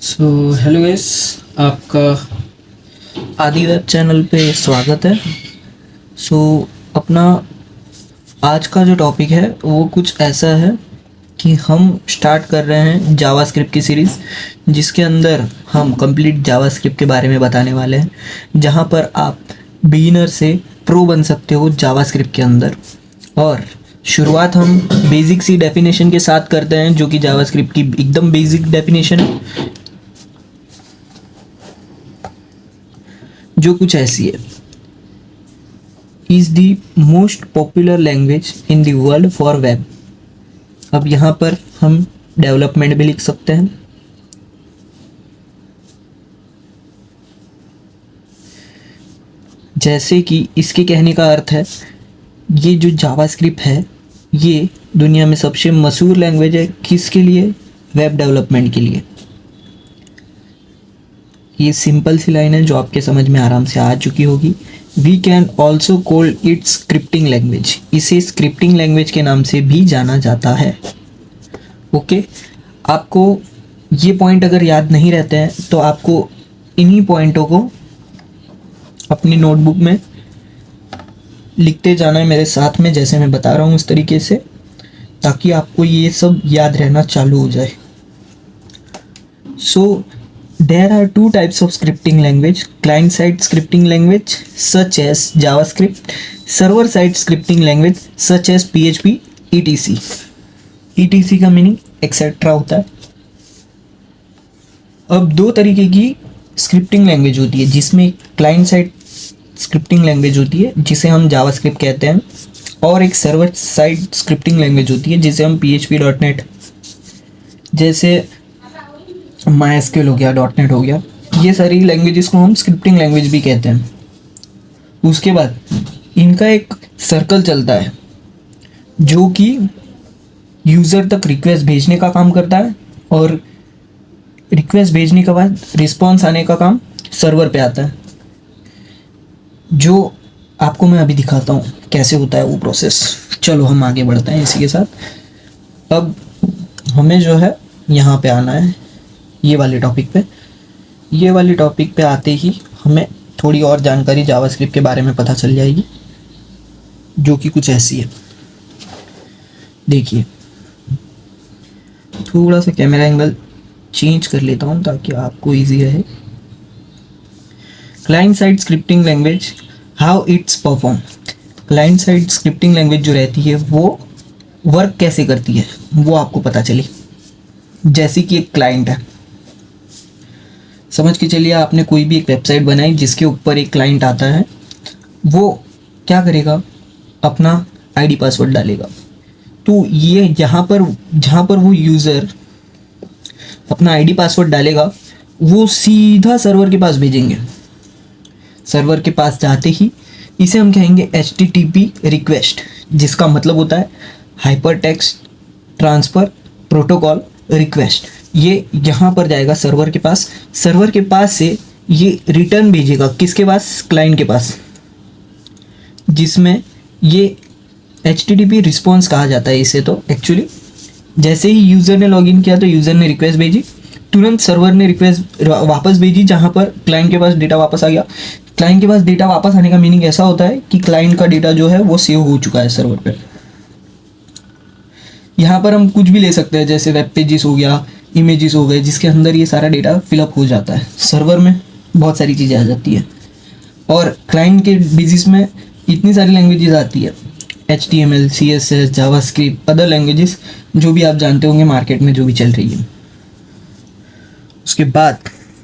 So hello guys, आपका आदि web channel पे स्वागत है। अपना आज का जो टॉपिक है वो कुछ ऐसा है कि हम स्टार्ट कर रहे हैं जावास्क्रिप्ट की सीरीज़, जिसके अंदर हम कंप्लीट जावास्क्रिप्ट के बारे में बताने वाले हैं, जहां पर आप बिगिनर से प्रो बन सकते हो जावास्क्रिप्ट के अंदर। और शुरुआत हम बेसिक सी डेफिनेशन के साथ करते हैं, जो कि जावास्क्रिप्ट की एकदम बेसिक डेफिनेशन है, जो कुछ ऐसी है। Is the most popular language in the world for web. अब यहाँ पर हम डेवलपमेंट भी लिख सकते हैं। जैसे कि इसके कहने का अर्थ है, ये जो जावास्क्रिप्ट है ये दुनिया में सबसे मशहूर लैंग्वेज है। किसके लिए? वेब डेवलपमेंट के लिए। ये सिंपल सी लाइन है जो आपके समझ में आराम से आ चुकी होगी। We can also call it scripting language. इसे स्क्रिप्टिंग लैंग्वेज के नाम से भी जाना जाता है। ओके, आपको ये पॉइंट अगर याद नहीं रहते हैं तो आपको इन्हीं पॉइंटों को अपनी नोटबुक में लिखते जाना है मेरे साथ में, जैसे मैं बता रहा हूँ उस तरीके से, ताकि आपको ये सब याद रहना चालू हो जाए। There are two types of scripting language: client-side scripting language such as JavaScript, server-side scripting language such as PHP, etc. etc का मीनिंग एक्सेट्रा होता है। अब दो तरीके की स्क्रिप्टिंग लैंग्वेज होती है, जिसमें क्लाइंट साइड स्क्रिप्टिंग लैंग्वेज होती है जिसे हम जावास्क्रिप्ट कहते हैं, और एक सर्वर साइड स्क्रिप्टिंग लैंग्वेज होती है जिसे हम PHP.NET, जैसे MySQL हो गया, .NET हो गया, ये सारी लैंग्वेजेस को हम स्क्रिप्टिंग लैंग्वेज भी कहते हैं। उसके बाद इनका एक सर्कल चलता है जो कि यूज़र तक रिक्वेस्ट भेजने का काम करता है, और रिक्वेस्ट भेजने के बाद रिस्पॉन्स आने का काम सर्वर पे आता है, जो आपको मैं अभी दिखाता हूँ कैसे होता है वो प्रोसेस। चलो हम आगे बढ़ते हैं इसी के साथ। अब हमें जो है यहाँ पे आना है, ये वाले टॉपिक पे आते ही हमें थोड़ी और जानकारी जावास्क्रिप्ट के बारे में पता चल जाएगी, जो कि कुछ ऐसी है। देखिए, थोड़ा सा कैमरा एंगल चेंज कर लेता हूँ ताकि आपको इजी रहे। Client side scripting language, how it's perform. Client side scripting language जो रहती है वो वर्क कैसे करती है वो आपको पता चली। जैसे कि एक क्लाइंट है, समझ के चलिए आपने कोई भी एक वेबसाइट बनाई जिसके ऊपर एक क्लाइंट आता है, वो क्या करेगा? अपना आईडी पासवर्ड डालेगा। तो ये जहाँ पर वो यूज़र अपना आईडी पासवर्ड डालेगा, वो सीधा सर्वर के पास भेजेंगे। सर्वर के पास जाते ही इसे हम कहेंगे HTTP रिक्वेस्ट, जिसका मतलब होता है hyper text transfer protocol request. ये यहाँ पर जाएगा सर्वर के पास। सर्वर के पास से ये रिटर्न भेजेगा किसके पास? क्लाइंट के पास, जिसमें ये HTTP रिस्पॉन्स कहा जाता है इसे। तो एक्चुअली जैसे ही यूज़र ने लॉगिन किया तो यूज़र ने रिक्वेस्ट भेजी, तुरंत सर्वर ने रिक्वेस्ट वापस भेजी, जहाँ पर क्लाइंट के पास डेटा वापस आ गया। क्लाइंट के पास डेटा वापस आने का मीनिंग ऐसा होता है कि क्लाइंट का डेटा जो है वो सेव हो चुका है सर्वर पर। यहाँ पर हम कुछ भी ले सकते हैं, जैसे वेब पेजेस हो गया, इमेजेस हो गए, जिसके अंदर ये सारा डेटा फिलअप हो जाता है। सर्वर में बहुत सारी चीज़ें आ जाती है, और क्लाइंट के बेसिस में इतनी सारी लैंग्वेजेस आती है, HTML, CSS, JavaScript, other languages जो भी आप जानते होंगे मार्केट में जो भी चल रही है। उसके बाद